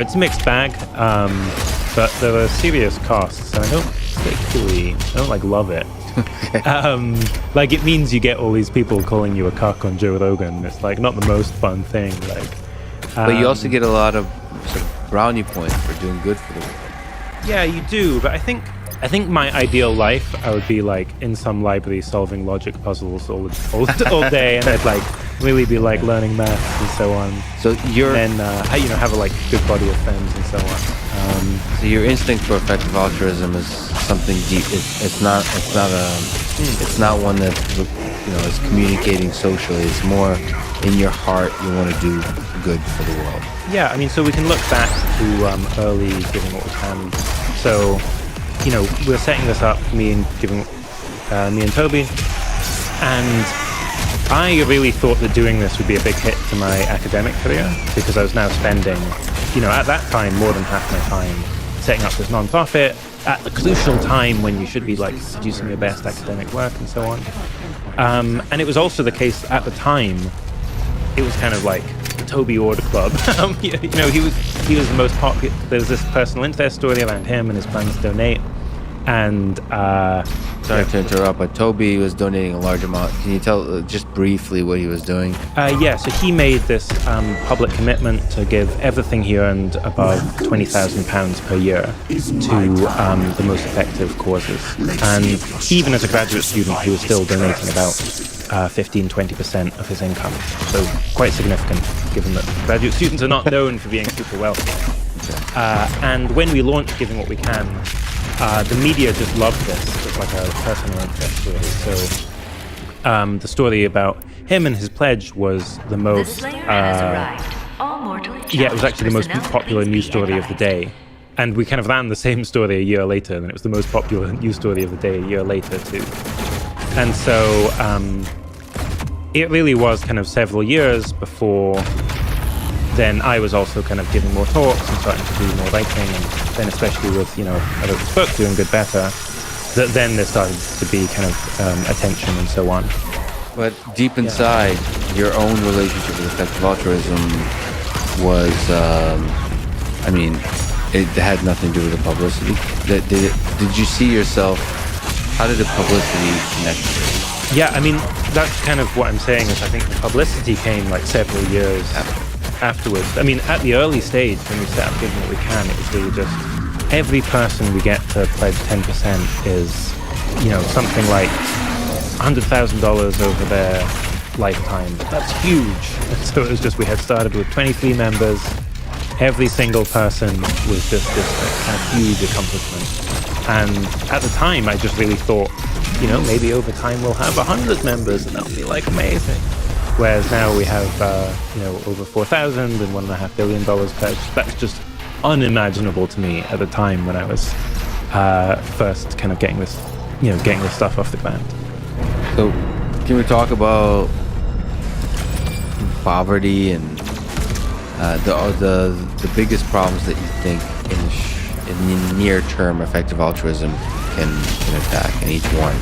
It's a mixed bag, but there are serious costs, and I don't like love it. Like it means you get all these people calling you a cuck on Joe Rogan. It's like not the most fun thing. But you also get a lot of sort of brownie points for doing good for the world. Yeah, you do. But I think my ideal life, I would be like in some library solving logic puzzles all day, and I'd like really be like learning maths and so on. So you're and have a like good body of friends and so on. So your instinct for effective altruism is something deep. It's not one that is communicating socially. It's more in your heart. You want to do good for the world. Yeah, I mean, so we can look back to early Giving What We Can. So, we're setting this up, me and Toby, and I really thought that doing this would be a big hit to my academic career, because I was now spending, at that time, more than half my time setting up this nonprofit at the crucial time when you should be like producing your best academic work and so on. And it was also the case at the time. It was kind of like the Toby Order Club. He was the most popular. There was this personal interest story around him and his plans to donate. And sorry to interrupt, but Toby was donating a large amount. Can you tell just briefly what he was doing? So he made this public commitment to give everything he earned above £20,000 per year to the most effective causes. And even as a graduate student, he was still donating about 15-20% of his income. So quite significant, given that graduate students are not known for being super wealthy. And when we launched Giving What We Can, the media just loved this as like a personal interest story. So the story about him and his pledge was the most... it was actually the most popular news story of the day. And we kind of ran the same story a year later, and it was the most popular news story of the day a year later too. And so it really was kind of several years before then I was also kind of giving more talks and starting to do more writing, and then especially with, I wrote this book, Doing Good Better, that then there started to be kind of attention and so on. But deep inside, your own relationship with effective altruism was, it had nothing to do with the publicity. Did you see yourself, how did the publicity connect to it? Yeah, I mean, that's kind of what I'm saying is I think the publicity came like several years afterwards. I mean, at the early stage when we set up Giving What We Can, it was really just every person we get to pledge 10% is, something like $100,000 over their lifetime. That's huge. And so it was just, we had started with 23 members. Every single person was just this kind of huge accomplishment. And at the time, I just really thought, maybe over time we'll have 100 members and that'll be like amazing. Whereas now we have, over 4,000 and $1.5 billion pledged. That's just unimaginable to me at the time when I was first kind of getting this stuff off the ground. So, can we talk about poverty and the biggest problems that you think in the near term effective altruism can attack, and each one?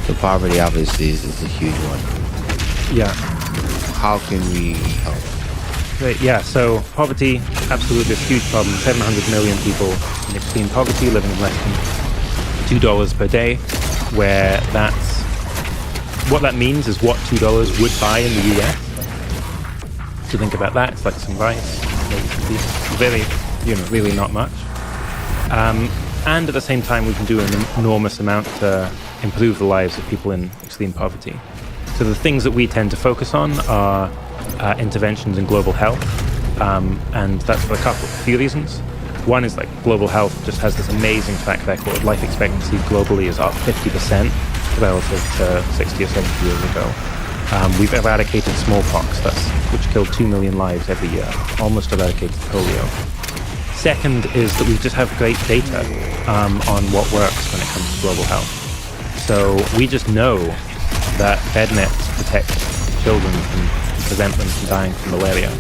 So poverty obviously is a huge one. Yeah. How can we help? Great, yeah, so poverty, absolutely a huge problem. 700 million people in extreme poverty living in less than $2 per day, where what that means is what $2 would buy in the US. So think about that, it's like some rice, maybe some beef, very, really not much. And at the same time, we can do an enormous amount to improve the lives of people in extreme poverty. So the things that we tend to focus on are interventions in global health, and that's for a few reasons. One is like global health just has this amazing track record. Life expectancy globally is up 50% relative to 60 or 70 years ago. We've eradicated smallpox, which killed 2 million lives every year, almost eradicated polio. Second is that we just have great data on what works when it comes to global health. So we just know that bed nets protect children and prevent them from dying from malaria.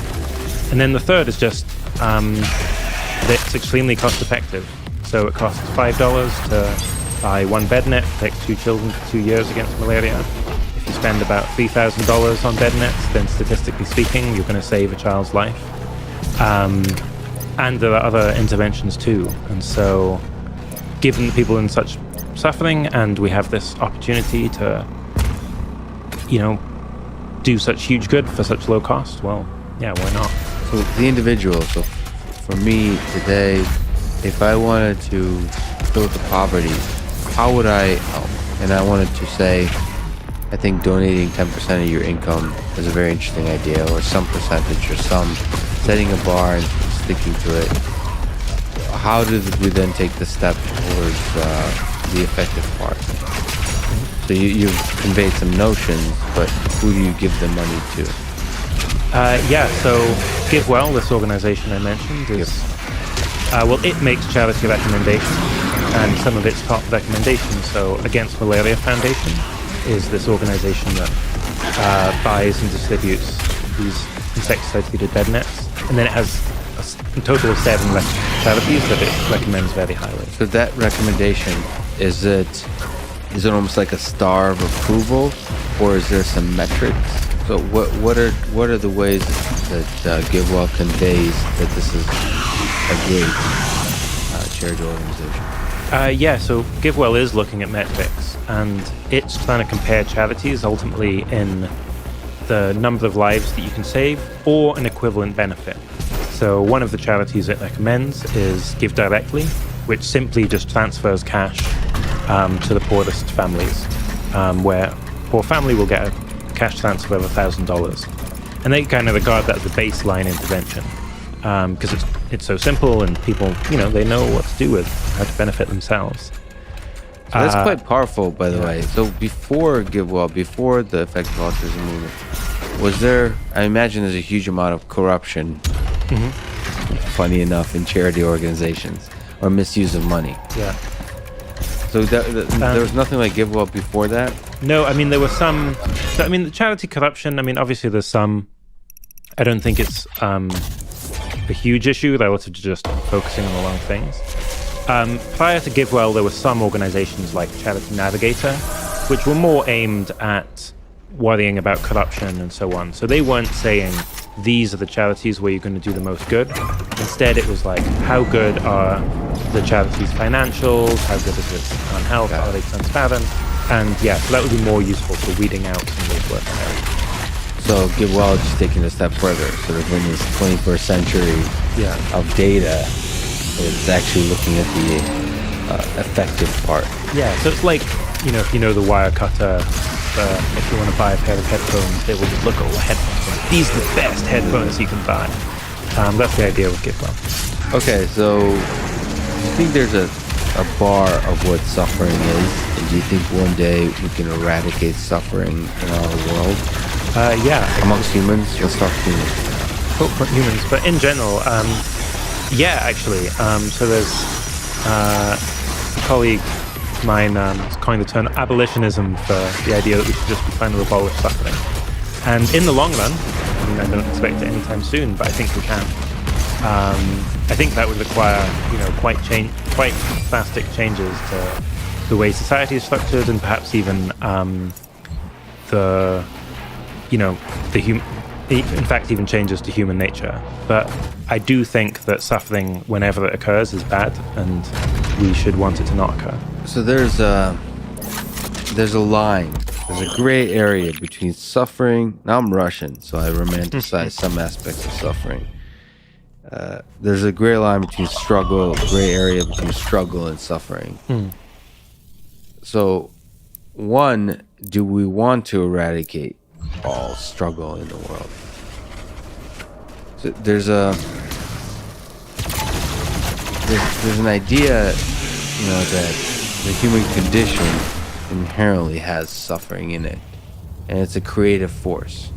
And then the third is just that it's extremely cost effective. So it costs $5 to buy one bed net, protects 2 children for 2 years against malaria. If you spend about $3,000 on bed nets, then statistically speaking, you're going to save a child's life. And there are other interventions too. And so, given people in such suffering, and we have this opportunity to, do such huge good for such low cost, well, yeah, why not? So the individual. So for me today, if I wanted to fill the poverty, how would I help? And I wanted to say, I think donating 10% of your income is a very interesting idea, or some percentage, or some setting a bar and sticking to it. How do we then take the step towards the effective part? So you've conveyed some notions, but who do you give the money to? So GiveWell, this organization I mentioned, is it makes charity recommendations, and some of its top recommendations. So Against Malaria Foundation is this organization that buys and distributes these insecticide-treated bed nets, and then it has a total of 7 charities that it recommends very highly. So that recommendation, is it almost like a star of approval, or is there some metrics? So what are the ways that GiveWell conveys that this is a great charity organization? So GiveWell is looking at metrics, and it's trying to compare charities ultimately in the number of lives that you can save or an equivalent benefit. So one of the charities it recommends is Give Directly, which simply just transfers cash to the poorest families, where a poor family will get a cash transfer of $1,000. And they kind of regard that as the baseline intervention, because it's so simple, and people, they know what to do with, how to benefit themselves. So that's quite powerful, by the way. So before GiveWell, before the effective altruism movement, was there, I imagine there's a huge amount of corruption, funny enough, in charity organizations, or misuse of money. Yeah. So there was nothing like GiveWell before that? No, I mean, there was some, the charity corruption, obviously there's some, I don't think it's a huge issue relative to just focusing on the wrong things. Prior to GiveWell, there were some organizations like Charity Navigator, which were more aimed at worrying about corruption and so on. So they weren't saying, these are the charities where you're going to do the most good. Instead, it was like, how good are the charities' financials? How good is it on health? Are they transparent? And so that would be more useful for weeding out some of those working areas. So GiveWell is just taking a step further, sort of in this 21st century of data, it's actually looking at the effective part. Yeah, so it's like, if you know the wire cutter, if you want to buy a pair of headphones, they will just look at all the headphones. These are the best headphones you can buy. That's the idea with GiveWell. Okay, so do you think there's a bar of what suffering is? And do you think one day we can eradicate suffering in our world? Amongst humans? Let's talk humans. For humans, but in general, actually. So there's a colleague of mine coined the term abolitionism for the idea that we should just be trying to abolish suffering. And in the long run, I don't expect it anytime soon, but I think we can. I think that would require, quite drastic changes to the way society is structured, and perhaps even in fact, even changes to human nature. But I do think that suffering, whenever it occurs, is bad, and we should want it to not occur. So there's a line, there's a gray area between suffering. Now I'm Russian, so I romanticize some aspects of suffering. There's a gray line between gray area between struggle and suffering. So, one, do we want to eradicate all struggle in the world? So there's an idea, that the human condition inherently has suffering in it, and it's a creative force.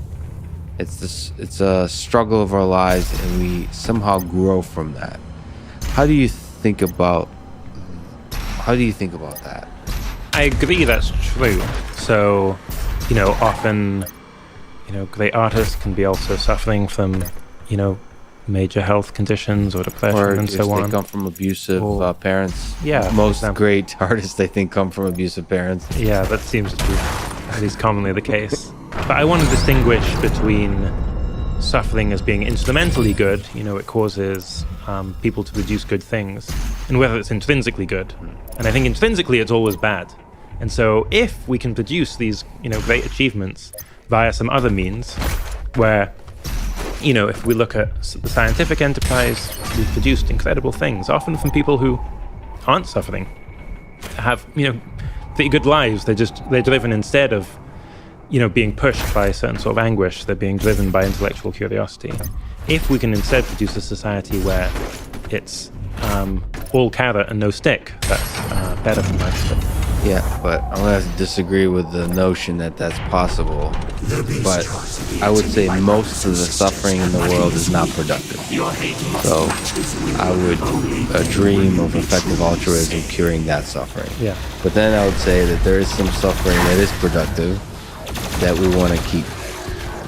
It's a struggle of our lives, and we somehow grow from that. How do you think about that? I agree that's true. So, often, great artists can be also suffering from, major health conditions or depression and so on. They come from abusive parents. Yeah. Most great artists, I think, come from abusive parents. Yeah, that seems to be at least commonly the case. But I want to distinguish between suffering as being instrumentally good, it causes people to produce good things, and whether it's intrinsically good. And I think intrinsically it's always bad. And so if we can produce these, great achievements via some other means, where, if we look at the scientific enterprise, we've produced incredible things, often from people who aren't suffering, have, pretty good lives. They're driven instead of, being pushed by a certain sort of anguish, they're being driven by intellectual curiosity. If we can instead produce a society where it's all carrot and no stick, that's better from my perspective. Yeah, but I'm going to disagree with the notion that that's possible. But I would say most of the suffering in the world is not productive. So I would dream of effective altruism curing that suffering. Yeah. But then I would say that there is some suffering that is productive that we want to keep.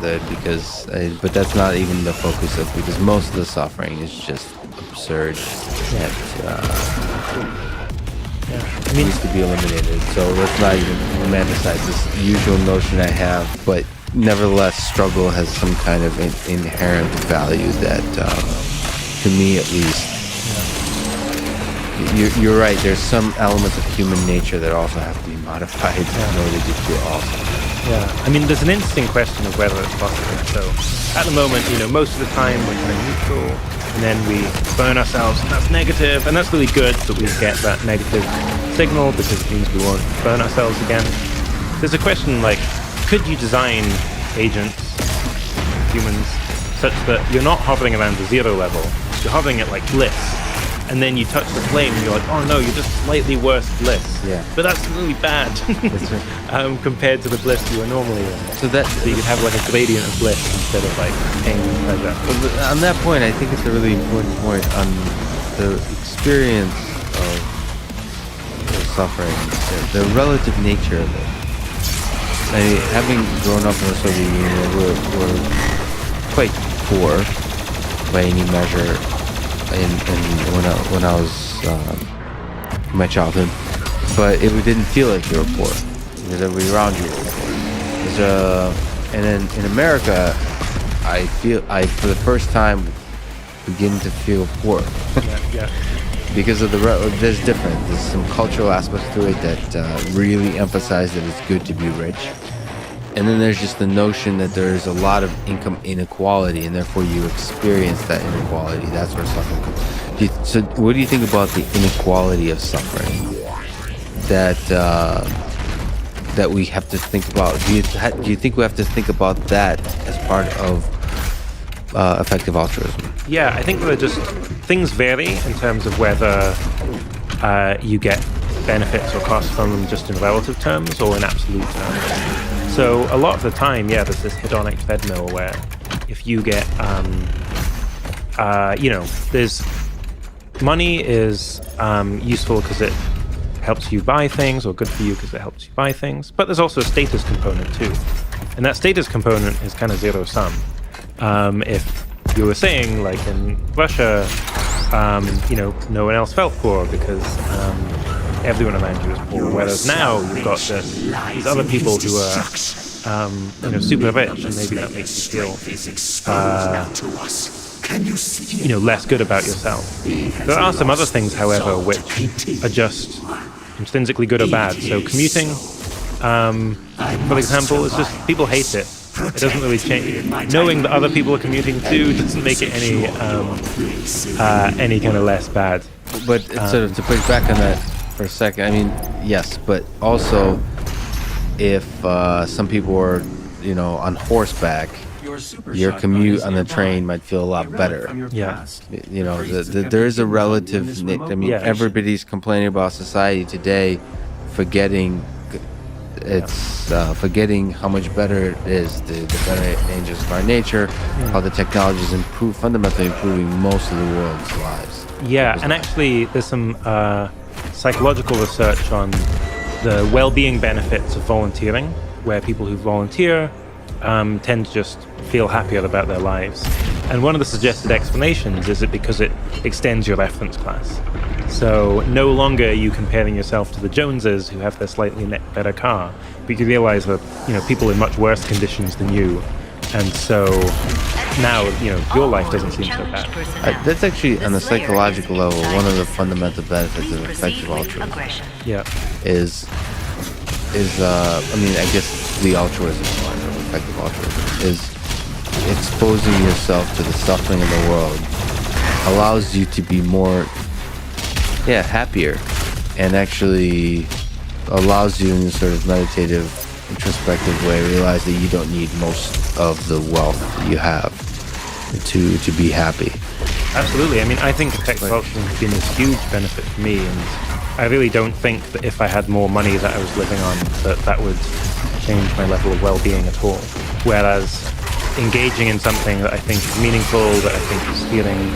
But that's not even the focus of, because most of the suffering is just absurd. It needs to be eliminated. So let's not even romanticize this usual notion I have, but nevertheless, struggle has some kind of inherent value that, to me at least, you're right. There's some elements of human nature that also have to be modified in order to feel awesome. Yeah, I mean, there's an interesting question of whether it's possible. So, at the moment, most of the time we're kind of neutral, and then we burn ourselves, and that's negative, and that's really good that we get that negative signal because it means we won't burn ourselves again. There's a question like, could you design agents, humans, such that you're not hovering around the zero level, you're hovering at like bliss, and then you touch the flame and you're like, oh no, you're just slightly worse bliss. Yeah. But that's really bad compared to the bliss you were normally in. So you could have like a gradient of bliss instead of like pain and pleasure. Well, on that point, I think it's a really important point on the experience of suffering, the relative nature of it. I mean, having grown up in the Soviet Union, we're quite poor by any measure. When I was in my childhood, but it didn't feel like you were poor because everybody around you were poor. And then in America, I for the first time begin to feel poor. Because of there's different. There's some cultural aspects to it that really emphasize that it's good to be rich. And then there's just the notion that there's a lot of income inequality, and therefore you experience that inequality. That's where suffering comes. So what do you think about the inequality of suffering that we have to think about? Do you think we have to think about that as part of effective altruism? Yeah, I think that just things vary in terms of whether you get benefits or costs from them just in relative terms or in absolute terms. So a lot of the time, there's this hedonic treadmill where if you get, there's money is useful because it helps you buy things, or good for you because it helps you buy things. But there's also a status component too, and that status component is kind of zero sum. If you were saying, like in Russia, no one else felt poor because everyone around you is poor, whereas now you've got these other people who are super rich, and maybe that makes you feel less good about yourself. There are some other things, however, which are just intrinsically good or bad. So commuting, for example, is just people hate it. It doesn't really change. Knowing that other people are commuting too doesn't make it any kind of less bad. But sort of to push back on that for a second, I mean, yes, but also if some people are, on horseback, your commute on the train might feel a lot better. Yeah. There is a relative. I mean, everybody's complaining about society today, forgetting how much better it is, the better angels of our nature, how the technology is fundamentally improving most of the world's lives. Yeah, and actually there's some psychological research on the well-being benefits of volunteering, where people who volunteer tend to just feel happier about their lives. And one of the suggested explanations is because it extends your reference class. So no longer are you comparing yourself to the Joneses who have their slightly better car, but you realize that people in much worse conditions than you, and so now, your life doesn't seem so bad. That's actually, on a psychological level, one of the fundamental benefits of effective altruism. Yeah. I guess the altruism part of effective altruism is exposing yourself to the suffering in the world allows you to be more, happier, and actually allows you in a sort of meditative, introspective way realize that you don't need most of the wealth that you have to be happy. Absolutely. I mean, I think effective altruism has been a huge benefit for me, and I really don't think that if I had more money that I was living on, that would change my level of well-being at all. Whereas engaging in something that I think is meaningful, that I think is steering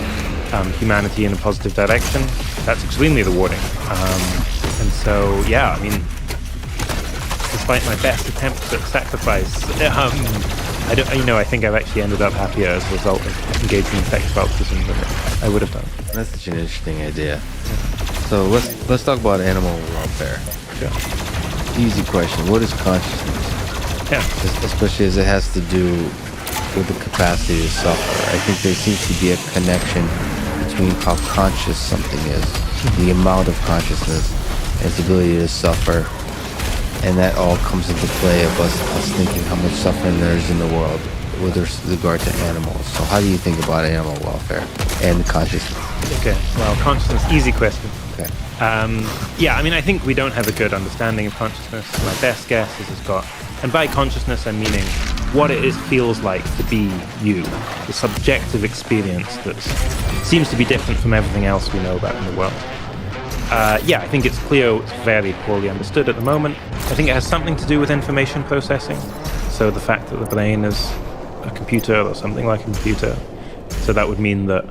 humanity in a positive direction, that's extremely rewarding. And so, I mean, despite my best attempts at sacrifice, I think I've actually ended up happier as a result of engaging in effective altruism than I would have done. That's such an interesting idea. So let's talk about animal welfare. Sure. Easy question. What is consciousness? Yeah. Especially as it has to do with the capacity to suffer. I think there seems to be a connection between how conscious something is, the amount of consciousness, and its ability to suffer. And that all comes into play of us thinking how much suffering there is in the world with regard to animals. So how do you think about animal welfare and consciousness? Okay, well, consciousness, easy question. Okay. I think we don't have a good understanding of consciousness. My best guess is it's got, and by consciousness I'm meaning what it feels like to be you, the subjective experience that seems to be different from everything else we know about in the world. I think it's clear it's very poorly understood at the moment. I think it has something to do with information processing. So the fact that the brain is a computer or something like a computer. So that would mean that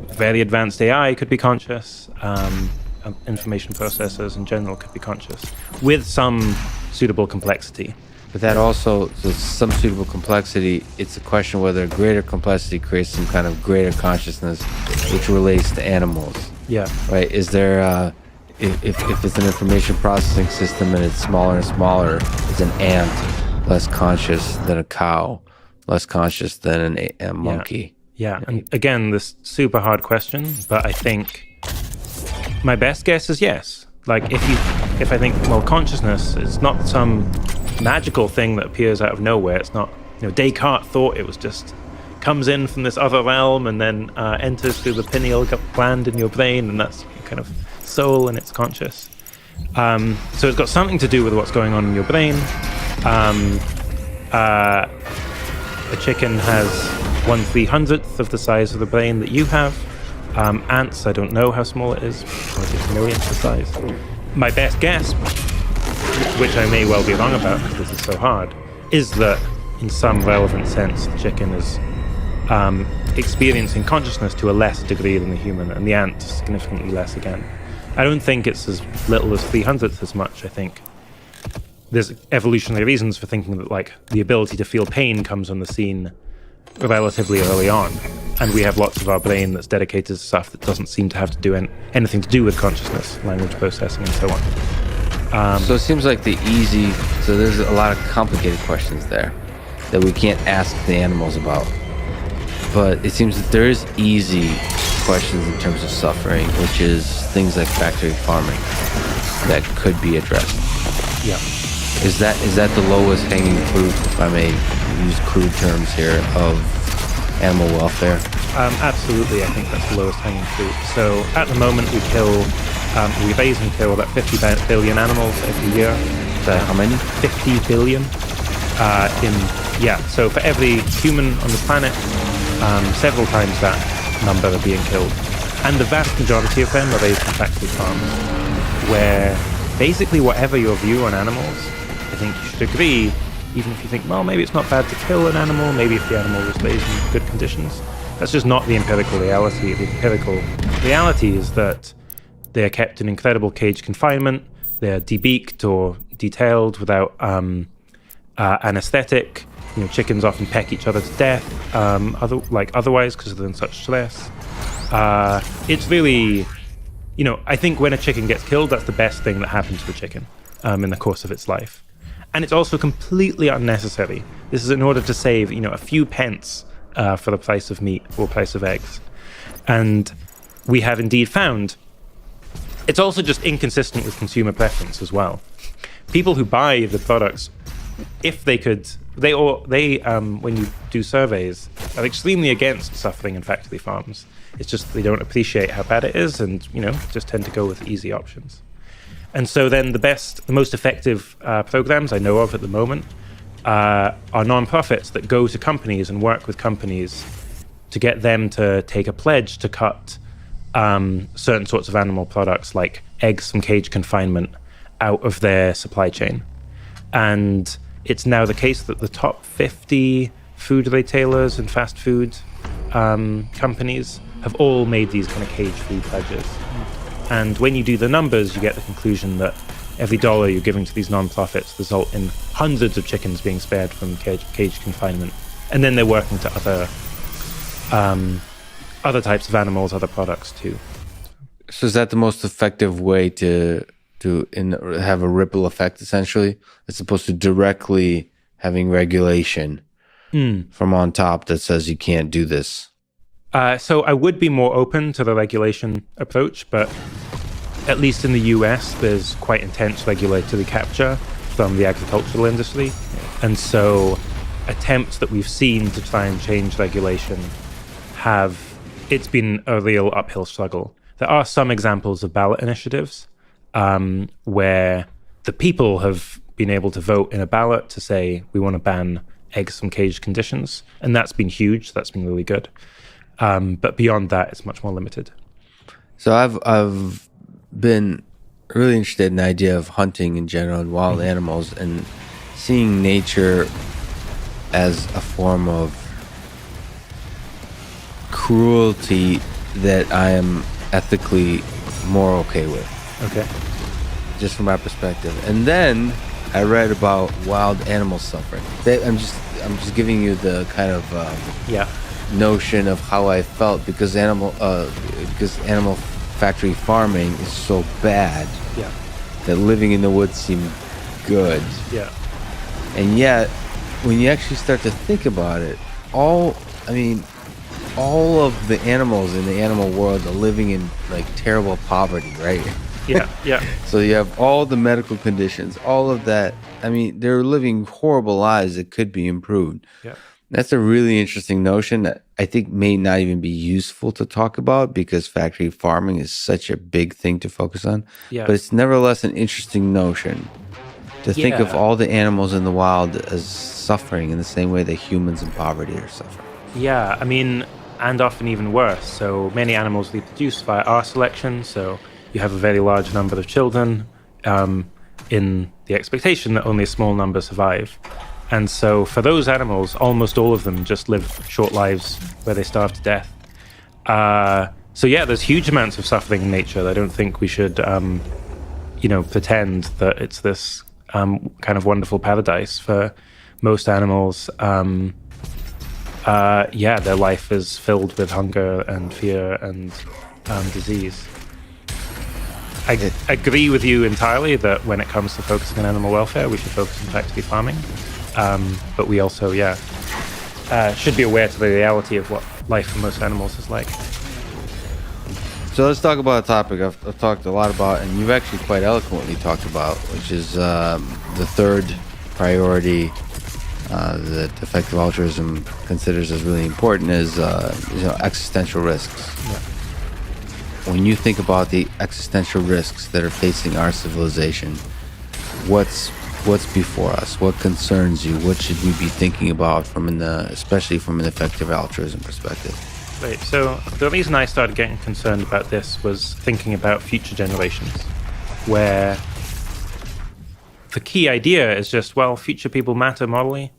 very advanced AI could be conscious. Information processors in general could be conscious with some suitable complexity. But that also, so some suitable complexity, it's a question whether greater complexity creates some kind of greater consciousness which relates to animals. Yeah. Right? Is there, if it's an information processing system and it's smaller and smaller, is an ant less conscious than a cow, less conscious than a monkey? Yeah, and again, this super hard question, but I think my best guess is yes. Like if I think, well, consciousness is not some magical thing that appears out of nowhere. It's not, Descartes thought it was just comes in from this other realm and then enters through the pineal gland in your brain, and that's kind of soul, and it's conscious. So it's got something to do with what's going on in your brain. A chicken has 1/300th of the size of the brain that you have. Ants, I don't know how small it is. Maybe it's millionth the size. My best guess, which I may well be wrong about because this is so hard, is that in some relevant sense the chicken is experiencing consciousness to a less degree than the human, and the ant significantly less again. I don't think it's as little as 300th as much. I think there's evolutionary reasons for thinking that, like, the ability to feel pain comes on the scene relatively early on, and we have lots of our brain that's dedicated to stuff that doesn't seem to have to do anything to do with consciousness, language processing, and so on. So it seems like so there's a lot of complicated questions there that we can't ask the animals about. But it seems that there is easy questions in terms of suffering, which is things like factory farming that could be addressed. Yeah. Is that the lowest hanging fruit, if I may use crude terms here, of animal welfare? Absolutely, I think that's the lowest hanging fruit. So at the moment we raise and kill about 50 billion animals every year. How many? 50 billion. So for every human on the planet, several times that number are being killed. And the vast majority of them are raised in factory farms, where basically whatever your view on animals, I think you should agree, even if you think, well, maybe it's not bad to kill an animal, maybe if the animal was raised in good conditions. That's just not the empirical reality. The empirical reality is that they're kept in incredible cage confinement, they're debeaked or detailed without anesthetic. Chickens often peck each other to death, otherwise because they're in such stress. It's really, I think when a chicken gets killed, that's the best thing that happens to a chicken in the course of its life. And it's also completely unnecessary. This is in order to save, a few pence for the price of meat or price of eggs. And we have indeed found it's also just inconsistent with consumer preference as well. People who buy the products, if they could, when you do surveys, are extremely against suffering in factory farms. It's just they don't appreciate how bad it is, and just tend to go with easy options. And so then the most effective programs I know of at the moment are nonprofits that go to companies and work with companies to get them to take a pledge to cut certain sorts of animal products like eggs from cage confinement out of their supply chain. And it's now the case that the top 50 food retailers and fast food companies have all made these kind of cage-free pledges. And when you do the numbers, you get the conclusion that every dollar you're giving to these nonprofits result in hundreds of chickens being spared from cage confinement. And then they're working to other types of animals, other products too. So is that the most effective way to have a ripple effect, essentially, as opposed to directly having regulation from on top that says you can't do this? So I would be more open to the regulation approach, but at least in the US, there's quite intense regulatory capture from the agricultural industry. And so attempts that we've seen to try and change regulation it's been a real uphill struggle. There are some examples of ballot initiatives where the people have been able to vote in a ballot to say, we want to ban eggs from caged conditions. And that's been huge. That's been really good. But beyond that, it's much more limited. So I've been really interested in the idea of hunting in general and wild animals, and seeing nature as a form of cruelty that I am ethically more okay with. Okay. Just from my perspective. And then I read about wild animal suffering. I'm just giving you the kind of notion of how I felt, because animal factory farming is so bad that living in the woods seemed good. Yeah. And yet, when you actually start to think about it, all of the animals in the animal world are living in like terrible poverty, right? Yeah. So you have all the medical conditions, all of that. I mean, they're living horrible lives that could be improved. Yeah. That's a really interesting notion that I think may not even be useful to talk about, because factory farming is such a big thing to focus on. Yeah. But it's nevertheless an interesting notion to think of all the animals in the wild as suffering in the same way that humans in poverty are suffering. Yeah, I mean, and often even worse. So many animals reproduce via R selection. So you have a very large number of children in the expectation that only a small number survive. And so for those animals, almost all of them just live short lives where they starve to death. So yeah, there's huge amounts of suffering in nature. I don't think we should, pretend that it's this kind of wonderful paradise for most animals. Their life is filled with hunger and fear and disease. I agree with you entirely that when it comes to focusing on animal welfare, we should focus on factory farming. But we also, should be aware to the reality of what life for most animals is like. So let's talk about a topic I've talked a lot about, and you've actually quite eloquently talked about, which is the third priority that effective altruism considers as really important is existential risks. Yeah. When you think about the existential risks that are facing our civilization, what's before us? What concerns you? What should we be thinking about especially from an effective altruism perspective? Right. So the reason I started getting concerned about this was thinking about future generations, where the key idea is just, future people matter morally.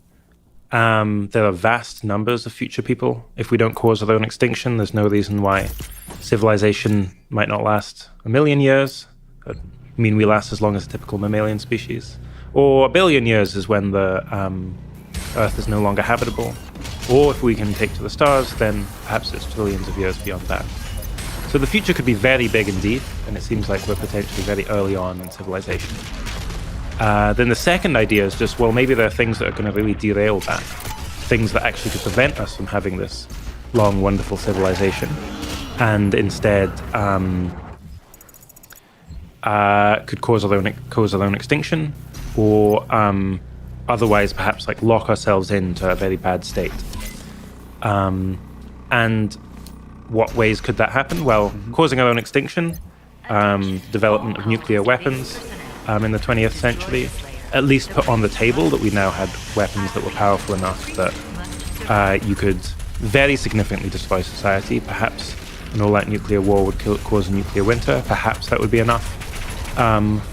There are vast numbers of future people. If we don't cause our own extinction, there's no reason why civilization might not last 1 million years. I mean, we last as long as a typical mammalian species. Or 1 billion years is when the Earth is no longer habitable. Or if we can take to the stars, then perhaps it's trillions of years beyond that. So the future could be very big indeed, and it seems like we're potentially very early on in civilization. Then the second idea is just, maybe there are things that are going to really derail that. things that actually could prevent us from having this long, wonderful civilization, and instead could cause our own extinction, or otherwise perhaps like lock ourselves into a very bad state. And what ways could that happen? Well, causing our own extinction, development of nuclear weapons in the 20th century, at least put on the table that we now had weapons that were powerful enough that you could very significantly destroy society. Perhaps an all-out nuclear war would cause a nuclear winter. Perhaps that would be enough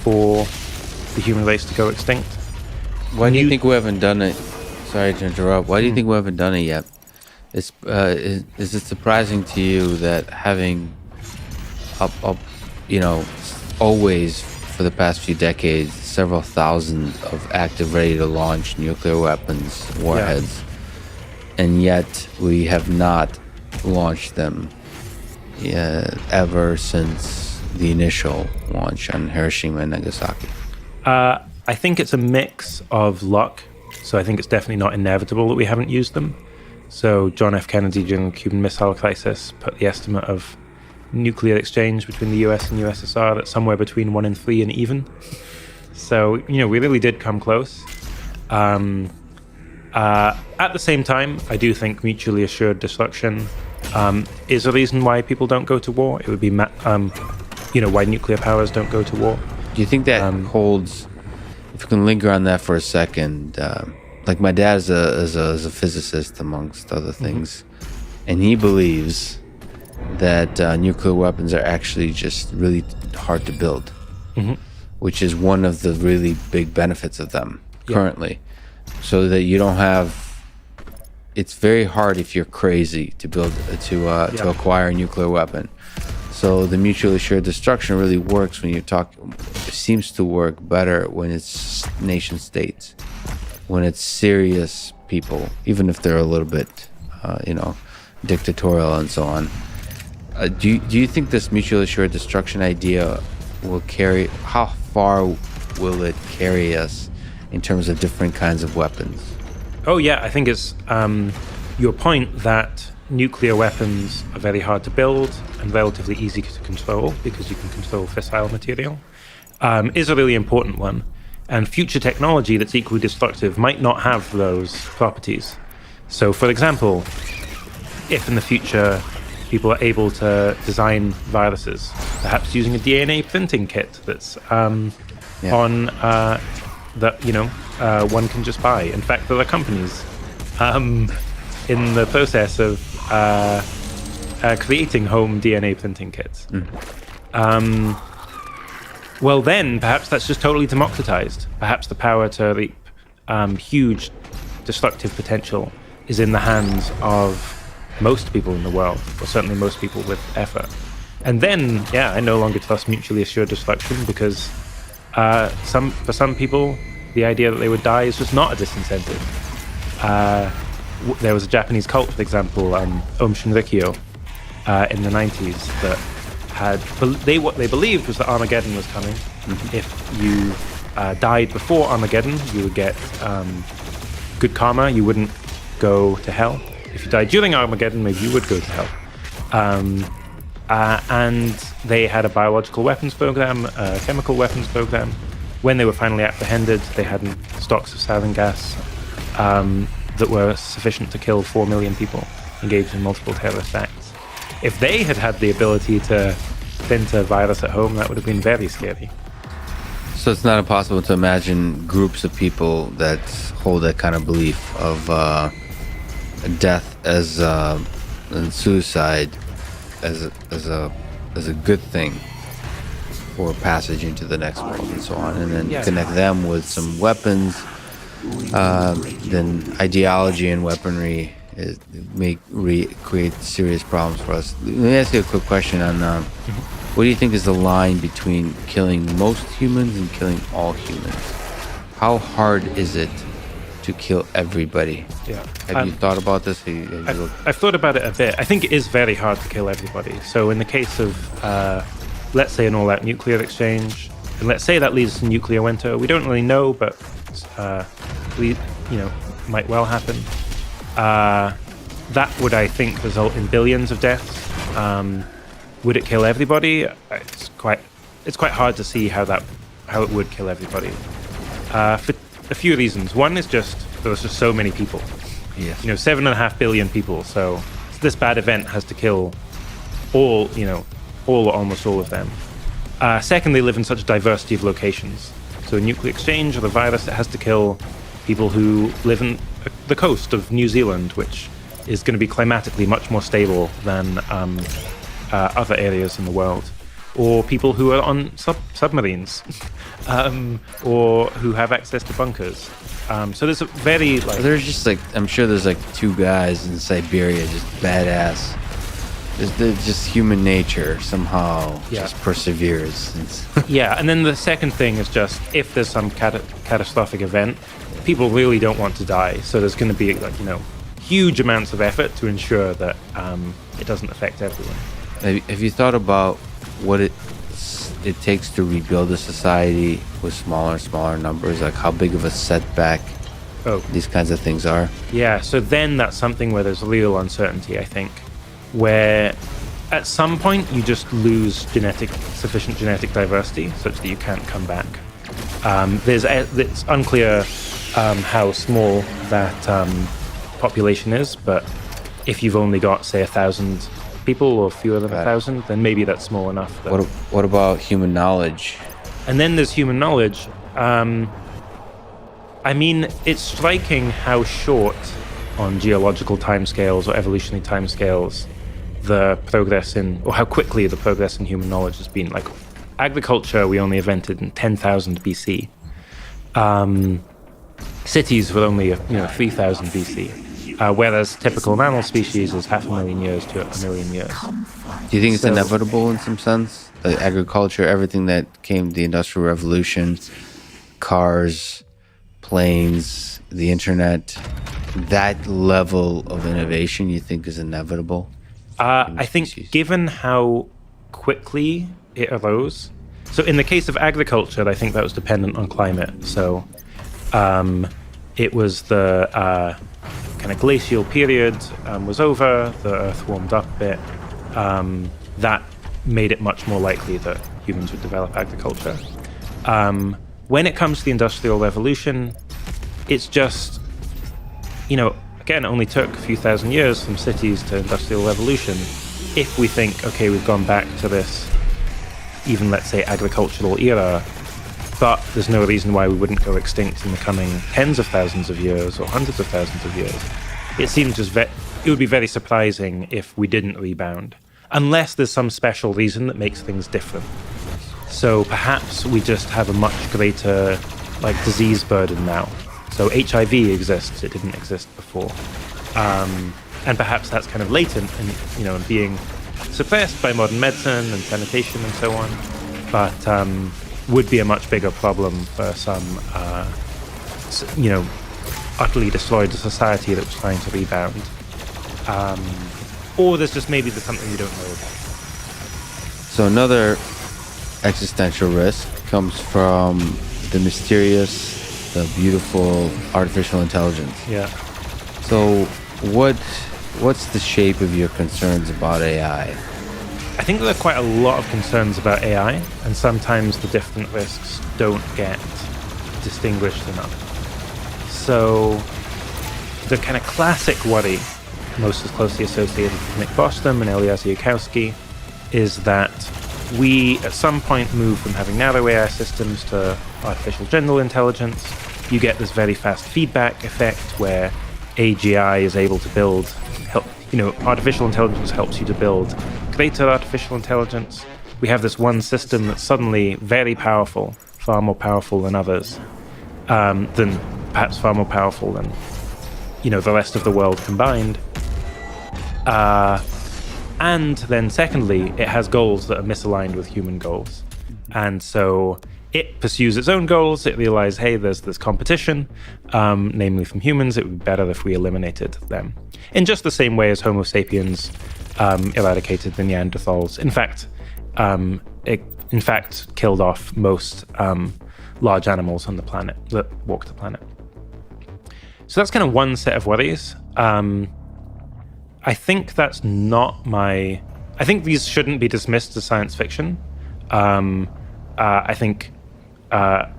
for the human race to go extinct. Why do you think we haven't done it? Sorry to interrupt. Why do you think we haven't done it yet? Is it surprising to you that having always for the past few decades, several thousand of active, ready to launch nuclear weapons, warheads, and yet we have not launched them ever since the initial launch on Hiroshima and Nagasaki? I think it's a mix of luck. So I think it's definitely not inevitable that we haven't used them. So John F. Kennedy during the Cuban Missile Crisis put the estimate of nuclear exchange between the US and USSR that's somewhere between 1 and 3 and even. So, we really did come close. At the same time, I do think mutually assured destruction is a reason why people don't go to war. It would be, why nuclear powers don't go to war. Do you think that holds, if you can linger on that for a second, like my dad is a physicist, amongst other things, and he believes that nuclear weapons are actually just really hard to build, which is one of the really big benefits of them currently. So that you don't have, it's very hard if you're crazy to build, to acquire a nuclear weapon. So the mutually assured destruction really works when you talk, seems to work better when it's nation states, when it's serious people, even if they're a little bit, dictatorial and so on. Do you think this mutually assured destruction idea will carry, how far will it carry us in terms of different kinds of weapons? Oh yeah, I think it's your point that nuclear weapons are very hard to build and relatively easy to control because you can control fissile material, is a really important one. And future technology that's equally destructive might not have those properties. So for example, if in the future people are able to design viruses, perhaps using a DNA printing kit that's one can just buy. In fact, there are companies in the process of creating home DNA printing kits. Well, then perhaps that's just totally democratized. Perhaps the power to reap huge destructive potential is in the hands of most people in the world, or certainly most people with effort. And then, I no longer trust mutually assured destruction because for some people, the idea that they would die is just not a disincentive. There was a Japanese cult, for example, Om Shinrikyo, in the 90s that had what they believed was that Armageddon was coming. If you died before Armageddon, you would get good karma. You wouldn't go to hell. If you died during Armageddon, maybe you would go to hell. And they had a biological weapons program, a chemical weapons program. When they were finally apprehended, they had stocks of sarin gas that were sufficient to kill 4 million people engaged in multiple terrorist acts. If they had had the ability to print a virus at home, that would have been very scary. So it's not impossible to imagine groups of people that hold that kind of belief of death as and suicide as a good thing for passage into the next world and so on, and then connect them with some weapons. Then ideology and weaponry create serious problems for us. Let me ask you a quick question on what do you think is the line between killing most humans and killing all humans? How hard is it to kill everybody? Have you thought about this? I've thought about it a bit. I think it is very hard to kill everybody. So in the case of, let's say, an all-out nuclear exchange, and let's say that leads to nuclear winter, we don't really know, but might well happen. That would, I think, result in billions of deaths. Would it kill everybody? It's quite hard to see how it would kill everybody. For a few reasons. One is just there's just so many people. Yes. 7.5 billion people. So this bad event has to kill all, all or almost all of them. Second, they live in such a diversity of locations. So a nuclear exchange or the virus, it has to kill people who live in the coast of New Zealand, which is going to be climatically much more stable than other areas in the world, or people who are on submarines, or who have access to bunkers. So there's a very there's just I'm sure there's 2 guys in Siberia just badass. There's just human nature somehow just perseveres. Yeah, and then the second thing is just if there's some catastrophic event, people really don't want to die. So there's going to be huge amounts of effort to ensure that it doesn't affect everyone. Have you thought about what it takes to rebuild a society with smaller and smaller numbers? Like how big of a setback these kinds of things are? Yeah, so then that's something where there's real uncertainty, I think, where at some point you just lose sufficient genetic diversity such that you can't come back. It's unclear how small that population is, but if you've only got, say, 1,000 people or fewer than 1,000, then maybe that's small enough. What about human knowledge? And then there's human knowledge. It's striking how short on geological timescales or evolutionary timescales the progress or how quickly the progress in human knowledge has been. Like agriculture, we only invented in 10,000 BC. Cities were only 3,000 BC, whereas typical mammal species is 500,000 years to 1 million years. Do you think it's inevitable in some sense? Like agriculture, everything that came, the Industrial Revolution, cars, planes, the internet, that level of innovation you think is inevitable? I think given how quickly it arose, so in the case of agriculture, I think that was dependent on climate. So it was the kind of glacial period was over, the Earth warmed up a bit. That made it much more likely that humans would develop agriculture. When it comes to the Industrial Revolution, it's just, again, it only took a few thousand years from cities to Industrial Revolution. If we think, okay, we've gone back to this, even let's say agricultural era, but there's no reason why we wouldn't go extinct in the coming tens of thousands of years or hundreds of thousands of years. It seems it would be very surprising if we didn't rebound, unless there's some special reason that makes things different. So perhaps we just have a much greater disease burden now. So HIV exists; it didn't exist before, and perhaps that's kind of latent and being suppressed by modern medicine and sanitation and so on. But would be a much bigger problem for some, utterly destroyed society that was trying to rebound. Or there's something we don't know about. So another existential risk comes from the mysterious, the beautiful artificial intelligence. Yeah. So what's the shape of your concerns about AI? I think there are quite a lot of concerns about AI, and sometimes the different risks don't get distinguished enough. So the kind of classic worry, most closely associated with Nick Bostrom and Eliezer Yudkowsky, is that we at some point move from having narrow AI systems to artificial general intelligence. You get this very fast feedback effect where AGI is able to artificial intelligence helps you to build greater artificial intelligence. We have this one system that's suddenly very powerful, far more powerful than others, perhaps far more powerful than the rest of the world combined. And then secondly, it has goals that are misaligned with human goals. And so it pursues its own goals. It realizes, hey, there's this competition, namely from humans. It would be better if we eliminated them. In just the same way as Homo sapiens eradicated the Neanderthals. In fact, killed off most large animals on the planet that walk the planet. So that's kind of one set of worries. I think that's not my. I think these shouldn't be dismissed as science fiction. I think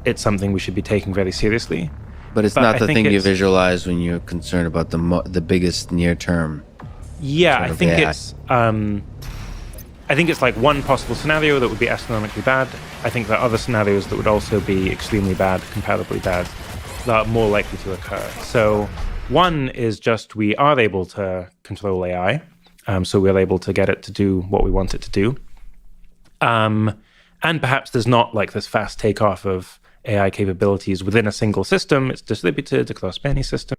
it's something we should be taking very seriously. But it's But not I the think thing you it's- visualize when you're concerned about the biggest near term. Yeah, sort I of think AI. it's. I think it's like one possible scenario that would be astronomically bad. I think there are other scenarios that would also be extremely bad, comparably bad, that are more likely to occur. So one is just we are able to control AI, so we're able to get it to do what we want it to do. And perhaps there's not like this fast takeoff of AI capabilities within a single system. It's distributed across many systems.